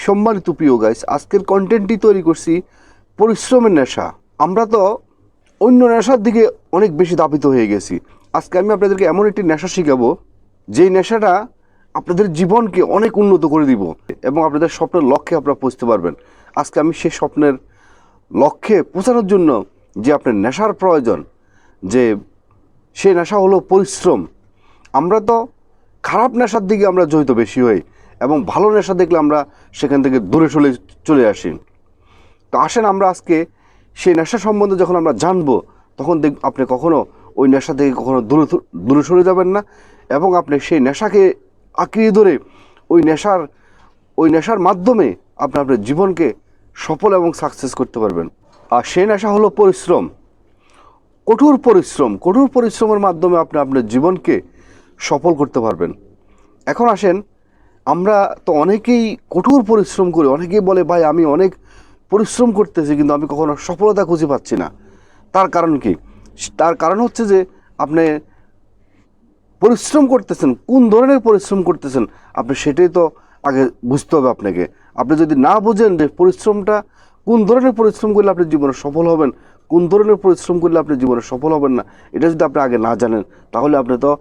সম্মানিত প্রিয় গাইস, আজকের কন্টেন্টটি তৈরি করছি পরিশ্রমের নেশা। আমরা তো অন্য নেশার দিকে অনেক বেশি ধাবিত হয়ে গেছি। আজকে আমি আপনাদেরকে এমন একটি নেশা শিখাবো, যেই নেশাটা আপনাদের জীবনকে অনেক উন্নত করে দিব এবং আপনাদের স্বপ্নের লক্ষ্যে আপনারা পৌঁছতে পারবেন। আজকে আমি সেই স্বপ্নের লক্ষ্যে পৌঁছানোর জন্য যে আপনার নেশার প্রয়োজন, যে সেই নেশা হলো পরিশ্রম। আমরা তো খারাপ নেশার দিকে আমরা জড়িত বেশি হই এবং ভালো নেশা দেখলে আমরা সেখান থেকে দূরে চলে আসি। তো আসেন আমরা আজকে সেই নেশা সম্বন্ধে যখন আমরা জানবো, তখন আপনি কখনো ওই নেশা থেকে কখনো দূরে সরে যাবেন না এবং আপনি সেই নেশাকে আঁকড়িয়ে ধরে ওই নেশার মাধ্যমে আপনি আপনার জীবনকে সফল এবং সাকসেস করতে পারবেন। আর সেই নেশা হলো পরিশ্রম, কঠোর পরিশ্রমের মাধ্যমে আপনি আপনার জীবনকে সফল করতে পারবেন। এখন আসেন, আমরা তো অনেকেই কঠোর পরিশ্রম করি। অনেকেই বলে, ভাই আমি অনেক পরিশ্রম করতেছি কিন্তু আমি কখনো সফলতা খুঁজে পাচ্ছি না। তার কারণ কি? তার কারণ হচ্ছে যে আপনি পরিশ্রম করতেছেন, কোন ধরনের পরিশ্রম করতেছেন আপনি সেটাই তো আগে বুঝতে হবে আপনাকে। আপনি যদি না বোঝেন যে পরিশ্রমটা কোন ধরনের পরিশ্রম করলে আপনি জীবনে সফল হবেন, কোন ধরনের পরিশ্রম করলে আপনি জীবনে সফল হবেন না, এটা যদি আপনি আগে না জানেন, তাহলে আপনি তো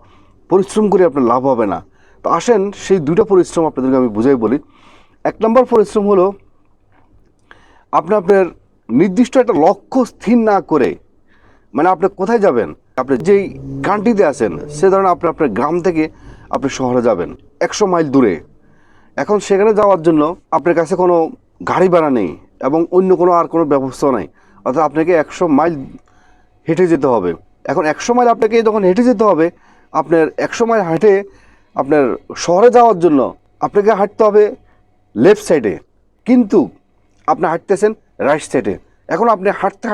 পরিশ্রম করে আপনার লাভ হবে না। তো আসেন সেই দুইটা পরিশ্রম আপনাদেরকে আমি বুঝাই বলি। 1 নম্বর পরিশ্রম হলো আপনার নির্দিষ্ট একটা লক্ষ্য স্থির না করে, মানে আপনি কোথায় যাবেন, আপনি যেই কান্ট্রিতে আছেন সে ধরেন আপনি আপনার গ্রাম থেকে আপনি শহরে যাবেন 100 মাইল দূরে। এখন সেখানে যাওয়ার জন্য আপনার কাছে কোনো গাড়ি ভাড়া নেই এবং অন্য কোনো ব্যবস্থা নেই, অর্থাৎ আপনাকে 100 মাইল হেঁটে যেতে হবে। এখন 100 মাইল আপনাকে যখন হেঁটে যেতে হবে, আপনার 100 মাইল হেঁটে আপনার শহরে যাওয়ার জন্য আপনাকে হাঁটতে হবে লেফট সাইডে, কিন্তু আপনি হাঁটতেছেন রাইট সাইডে। এখন আপনি হাঁটতে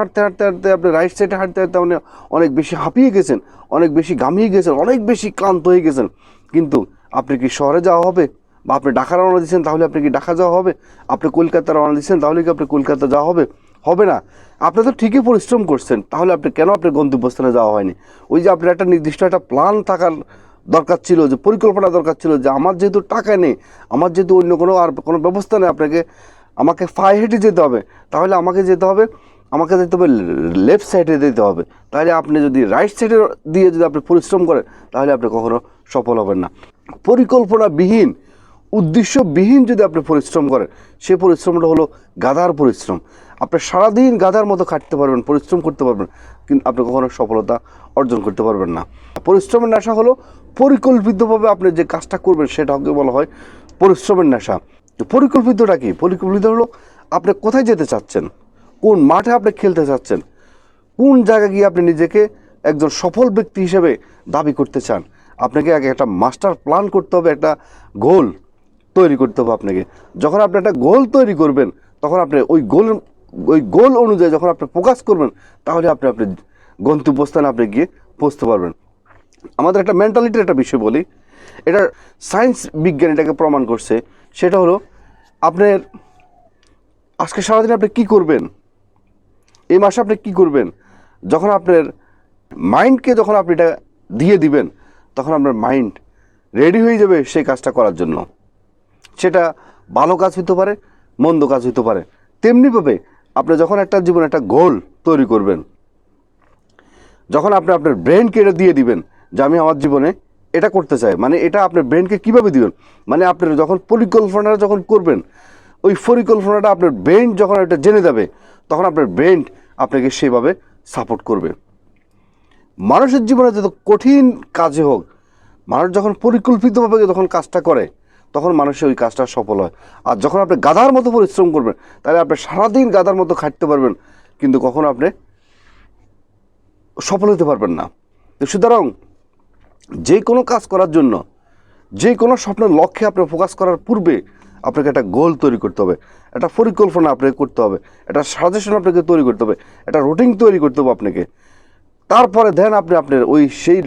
আপনি রাইট সাইডে হাঁটতে মানে অনেক বেশি হাঁপিয়ে গেছেন, অনেক বেশি ঘামিয়ে গেছেন, অনেক বেশি ক্লান্ত হয়ে গেছেন, কিন্তু আপনি কি শহরে যাওয়া হবে? বা আপনি ঢাকা রওনা দিচ্ছেন, তাহলে আপনি কি ঢাকা যাওয়া হবে? আপনি কলকাতা রওনা দিচ্ছেন, তাহলে কি আপনি কলকাতা যাওয়া হবে? হবে না। আপনি তো ঠিকই পরিশ্রম করছেন, তাহলে আপনি কেন আপনার গন্তব্যস্থানে যাওয়া হয়নি? ওই যে আপনার একটা নির্দিষ্ট একটা প্ল্যান থাকার দরকার ছিল, যে পরিকল্পনা দরকার ছিল, যে আমার যেহেতু টাকা নেই, আমার যেহেতু অন্য কোনো ব্যবস্থা নেই, আমাকে পায়ে হেঁটে যেতে হবে, তাহলে আমাকে যেতে হবে লেফট সাইডে যেতে হবে। তাহলে আপনি যদি রাইট সাইডে দিয়ে যদি আপনি পরিশ্রম করেন, তাহলে আপনি কখনো সফল হবেন না। পরিকল্পনাবিহীন, উদ্দেশ্যবিহীন যদি আপনি পরিশ্রম করেন, সেই পরিশ্রমটা হলো গাধার পরিশ্রম। আপনি সারাদিন গাধার মতো খাটতে পারবেন, পরিশ্রম করতে পারবেন, কিন্তু আপনি কখনো সফলতা অর্জন করতে পারবেন না। পরিশ্রমের নেশা হলো পরিকল্পিতভাবে আপনি যে কাজটা করবেন সেটাকে বলা হয় পরিশ্রমের নেশা। পরিকল্পিতটা কি? পরিকল্পিত হলো আপনি কোথায় যেতে চাচ্ছেন, কোন মাঠে আপনি খেলতে চাচ্ছেন, কোন জায়গায় গিয়ে আপনি নিজেকে একজন সফল ব্যক্তি হিসেবে দাবি করতে চান। আপনাকে আগে একটা মাস্টার প্ল্যান করতে হবে, একটা গোল তৈরি করতে হবে আপনাকে। যখন আপনি একটা গোল তৈরি করবেন, তখন আপনি ওই গোল অনুযায়ী যখন আপনি ফোকাস করবেন, তাহলে আপনার গন্তব্যস্থানে আপনি গিয়ে পৌঁছতে পারবেন। আমাদের একটা মেন্টালিটির একটা বিষয় বলি, এটা সায়েন্স বিজ্ঞান এটাকে প্রমাণ করছে। সেটা হলো আপনার আজকে সারাদিন আপনি কী করবেন, এই মাসে আপনি কী করবেন। যখন আপনার মাইন্ডকে যখন আপনি এটা দিয়ে দিবেন, তখন আপনার মাইন্ড রেডি হয়ে যাবে সেই কাজটা করার জন্য। সেটা ভালো কাজ হতে পারে, মন্দ কাজ হতে পারে। তেমনিভাবে আপনি যখন একটা জীবনে একটা গোল তৈরি করবেন, যখন আপনি আপনার ব্রেনকে এটা দিয়ে দিবেন যে আমি আমার জীবনে এটা করতে চাই, মানে এটা আপনার ব্রেনকে কীভাবে দিবেন, মানে আপনার যখন পরিকল্পনাটা যখন করবেন, ওই পরিকল্পনাটা আপনার ব্রেন যখন এটা জেনে যাবে, তখন আপনার ব্রেন আপনাকে সেভাবে সাপোর্ট করবে। মানুষের জীবনে যত কঠিন কাজে হোক, মানুষ যখন পরিকল্পিতভাবে যখন কাজটা করে, তখন মানুষের ওই কাজটা সফল হয়। আর যখন আপনি গাধার মতো পরিশ্রম করবেন, তাহলে আপনি সারাদিন গাধার মতো খাটতে পারবেন, কিন্তু কখনো আপনি সফল হতে পারবেন না। তো সুতরাং যে কোনো কাজ করার জন্য, যে কোনো স্বপ্নের লক্ষ্যে আপনি ফোকাস করার পূর্বে আপনাকে একটা গোল তৈরি করতে হবে, একটা পরিকল্পনা আপনাকে করতে হবে, একটা সাজেশন আপনাকে তৈরি করতে হবে, একটা রুটিন তৈরি করতে হবে আপনাকে। তারপরে দেন আপনি আপনার সেই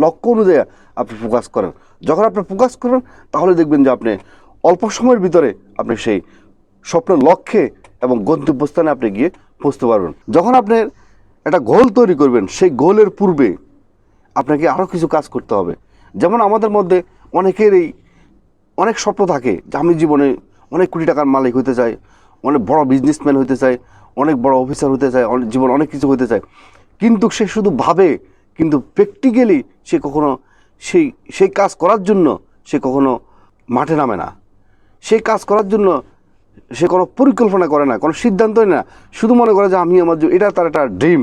লক্ষ্য অনুযায়ী আপনি ফোকাস করেন। যখন আপনি ফোকাস করবেন, তাহলে দেখবেন যে আপনি অল্প সময়ের ভিতরে আপনি সেই স্বপ্নের লক্ষ্যে এবং গন্তব্যস্থানে আপনি গিয়ে পৌঁছতে পারবেন। যখন আপনি একটা গোল তৈরি করবেন, সেই গোলের পূর্বে আপনাকে আরও কিছু কাজ করতে হবে। যেমন আমাদের মধ্যে অনেকেরই অনেক স্বপ্ন থাকে যে আমি জীবনে অনেক কোটি টাকার মালিক হতে চায়, অনেক বড় বিজনেসম্যান হতে চায়, অনেক বড় অফিসার হতে চায়, জীবন অনেক কিছু হতে চায়, কিন্তু সে শুধু ভাবে, কিন্তু প্র্যাকটিক্যালি সে কখনো সেই কাজ করার জন্য সে কখনো মাঠে নামে না। সেই কাজ করার জন্য সে কোনো পরিকল্পনা করে না, কোনো সিদ্ধান্ত নেয় না, শুধু মনে করে যে আমি আমার এটা তার একটা ড্রিম,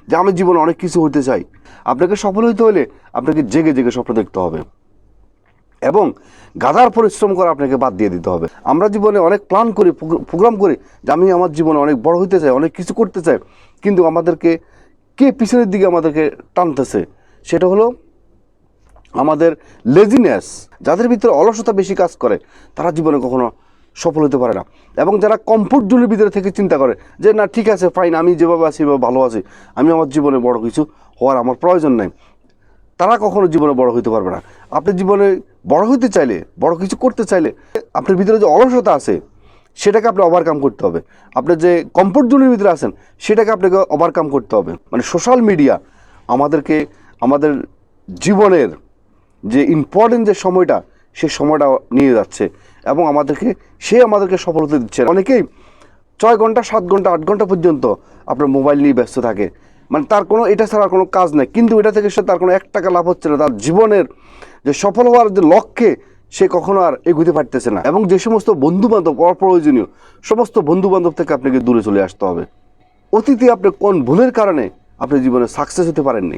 যে আমি জীবনে অনেক কিছু হতে চাই। আপনাকে সফল হতে হলে আপনাকে জেগে জেগে স্বপ্ন দেখতে হবে এবং গাধার পরিশ্রম করা আপনাকে বাদ দিয়ে দিতে হবে। আমরা জীবনে অনেক প্ল্যান করি, প্রোগ্রাম করি যে আমি আমার জীবনে অনেক বড় হইতে চাই, অনেক কিছু করতে চাই, কিন্তু আমাদেরকে কে পিছনের দিকে আমাদেরকে টানতেছে? সেটা হলো আমাদের লেজিনেস। যাদের ভিতরে অলসতা বেশি কাজ করে তারা জীবনে কখনো সফল হতে পারে না। এবং যারা কমফোর্ট জোনের ভিতরে থেকে চিন্তা করে যে না ঠিক আছে ফাইন, আমি যেভাবে আছি এভাবে ভালো আছি, আমি আমার জীবনে বড় কিছু হওয়ার আমার প্রয়োজন নেই, তারা কখনো জীবনে বড় হইতে পারবে না। আপনি জীবনে বড় হইতে চাইলে, বড় কিছু করতে চাইলে আপনার ভিতরে যে অলসতা আছে সেটাকে আপনি ওভারকাম করতে হবে। আপনি যে কমফোর্ট জোনের ভিতরে আছেন সেটাকে আপনাকে ওভারকাম করতে হবে। মানে সোশ্যাল মিডিয়া আমাদেরকে আমাদের জীবনের যে ইম্পর্টেন্ট যে সময়টা, সে সময়টা নিয়ে যাচ্ছে এবং আমাদেরকে সফল হতে দিচ্ছে। অনেকেই 6 ঘন্টা 7 ঘন্টা 8 ঘন্টা পর্যন্ত আপনার মোবাইল নিয়ে ব্যস্ত থাকে, মানে তার কোনো এটা ছাড়া কোনো কাজ নেই, কিন্তু এটা থেকে তার কোনো 1 টাকা লাভ হচ্ছে না। তার জীবনের যে সফল হওয়ার যে লক্ষ্যে সে কখনো আর এগোতে পারতেছে না। এবং যে সমস্ত বন্ধুবান্ধব অপ্রয়োজনীয় সমস্ত বন্ধুবান্ধব থেকে আপনাকে দূরে চলে আসতে হবে। অতীতে আপনি কোন ভুলের কারণে আপনি জীবনে সাকসেস হতে পারেননি,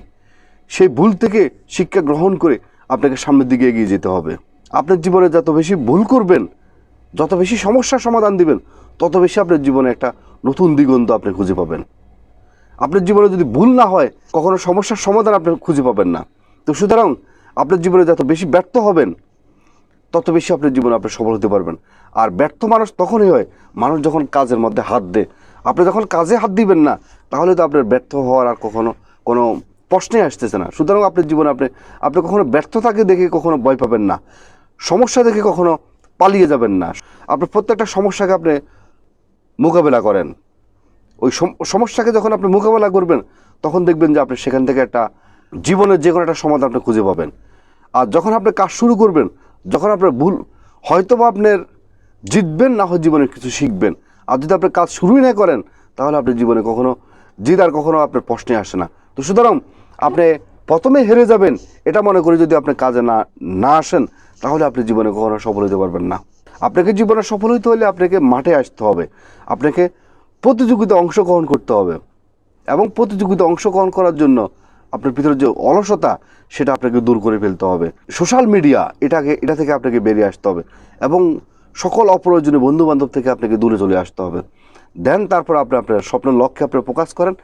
সেই ভুল থেকে শিক্ষা গ্রহণ করে আপনাকে সামনের দিকে এগিয়ে যেতে হবে। আপনার জীবনে যত বেশি ভুল করবেন, যত বেশি সমস্যার সমাধান দিবেন, তত বেশি আপনার জীবনে একটা নতুন দিগন্ত আপনি খুঁজে পাবেন। আপনার জীবনে যদি ভুল না হয় কখনো সমস্যার সমাধান আপনি খুঁজে পাবেন না। তো সুতরাং আপনার জীবনে যত বেশি ব্যর্থ হবেন তত বেশি আপনার জীবনে আপনি সফল হতে পারবেন। আর ব্যর্থ মানুষ তখনই হয় মানুষ যখন কাজের মধ্যে হাত দেয়। আপনি যখন কাজে হাত দিবেন না তাহলে তো আপনার ব্যর্থ হওয়ার আর কখনো কোনো প্রশ্নে আসতেছে না। সুতরাং আপনার জীবনে আপনি কখনো ব্যর্থতাকে দেখে কখনো ভয় পাবেন না, সমস্যা দেখে কখনো পালিয়ে যাবেন না। আপনি প্রত্যেকটা সমস্যাকে আপনি মোকাবেলা করেন। ওই সমস্যাকে যখন আপনি মোকাবেলা করবেন তখন দেখবেন যে আপনি সেখান থেকে একটা জীবনের যে কোনো একটা সমাধান আপনি খুঁজে পাবেন। আর যখন আপনি কাজ শুরু করবেন, যখন আপনার ভুল হয়তো বা আপনার জিতবেন, না হয় জীবনে কিছু শিখবেন। আর যদি আপনি কাজ শুরুই না করেন তাহলে আপনি জীবনে কখনো জিত আর কখনো আপনার প্রশ্নে আসে না। তো সুতরাং আপনি প্রথমে হেরে যাবেন এটা মনে করে যদি আপনি কাজে না আসেন তাহলে আপনি জীবনে কখনো সফল হতে পারবেন না। আপনাকে জীবনে সফল হতে হলে আপনাকে মাঠে আসতে হবে, আপনাকে প্রতিযোগিতায় অংশগ্রহণ করতে হবে এবং প্রতিযোগিতায় অংশগ্রহণ করার জন্য আপনার ভিতরে যে অলসতা সেটা আপনাকে দূর করে ফেলতে হবে। সোশ্যাল মিডিয়া এটা থেকে আপনাকে বেরিয়ে আসতে হবে এবং সকল অপ্রয়োজনীয় বন্ধুবান্ধব থেকে আপনাকে দূরে চলে আসতে হবে। দেন তারপর আপনি আপনার স্বপ্নের লক্ষ্যে আপনি ফোকাস করেন,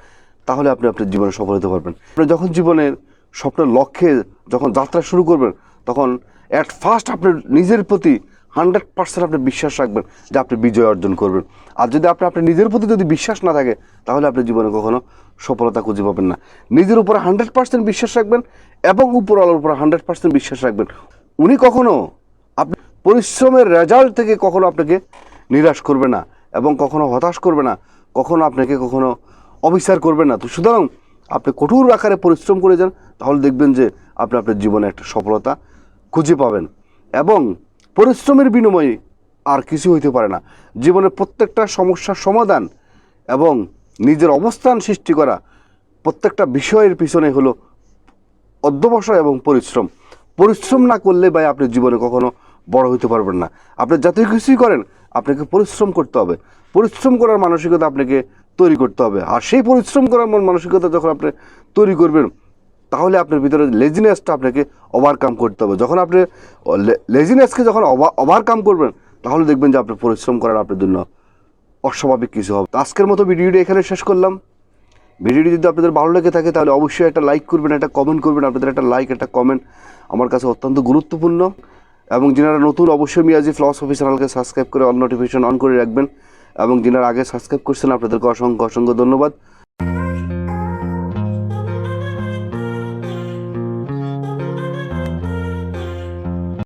তাহলে আপনি আপনার জীবনে সফল হতে পারবেন। আপনি যখন জীবনের স্বপ্নের লক্ষ্যে যখন যাত্রা শুরু করবেন তখন অ্যাট ফার্স্ট আপনার নিজের প্রতি 100% আপনি বিশ্বাস রাখবেন যে আপনি বিজয় অর্জন করবেন। আর যদি আপনার নিজের প্রতি যদি বিশ্বাস না থাকে তাহলে আপনি জীবনে কখনো সফলতা খুঁজে পাবেন না। নিজের উপরে 100% বিশ্বাস রাখবেন এবং উপরওয়ালার উপরে 100% বিশ্বাস রাখবেন। উনি কখনো আপনি পরিশ্রমের রেজাল্ট থেকে কখনো আপনাকে নিরাশ করবে না এবং কখনো হতাশ করবে না, কখনো আপনাকে কখনো অবিচার করবে না। তো সুতরাং আপনি কঠোর আকারে পরিশ্রম করে যান, তাহলে দেখবেন যে আপনি আপনার জীবনে একটা সফলতা খুঁজে পাবেন। এবং পরিশ্রমের বিনিময়ে আর কিছু হইতে পারে না। জীবনের প্রত্যেকটা সমস্যার সমাধান এবং নিজের অবস্থান সৃষ্টি করা প্রত্যেকটা বিষয়ের পিছনে হলো অধ্যবসায় এবং পরিশ্রম। পরিশ্রম না করলে ভাই আপনি জীবনে কখনো বড় হতে পারবেন না। আপনি যতই কিছুই করেন আপনাকে পরিশ্রম করতে হবে, পরিশ্রম করার মানসিকতা আপনাকে তৈরি করতে হবে। আর সেই পরিশ্রম করার মানসিকতা যখন আপনি তৈরি করবেন তাহলে আপনার ভিতরে লেজিনেসটা আপনাকে ওভারকাম করতে হবে। যখন আপনি লেজিনেসকে যখন ওভারকাম করবেন তাহলে দেখবেন যে আপনি পরিশ্রম করার আপনার জন্য অস্বাভাবিক কিছু হবে। আজকের মতো ভিডিওটি এখানে শেষ করলাম। ভিডিওটি যদি আপনাদের ভালো লেগে থাকে তাহলে অবশ্যই একটা লাইক করবেন, একটা কমেন্ট করবেন। আপনাদের একটা লাইক একটা কমেন্ট আমার কাছে অত্যন্ত গুরুত্বপূর্ণ। এবং যারা নতুন অবশ্যই মিয়াজি ফিলসফি চ্যানেলকে সাবস্ক্রাইব করে অল নোটিফিকেশন অন করে রাখবেন। এবং যারা আগে সাবস্ক্রাইব করছেন আপনাদেরকে অসংখ্য ধন্যবাদ।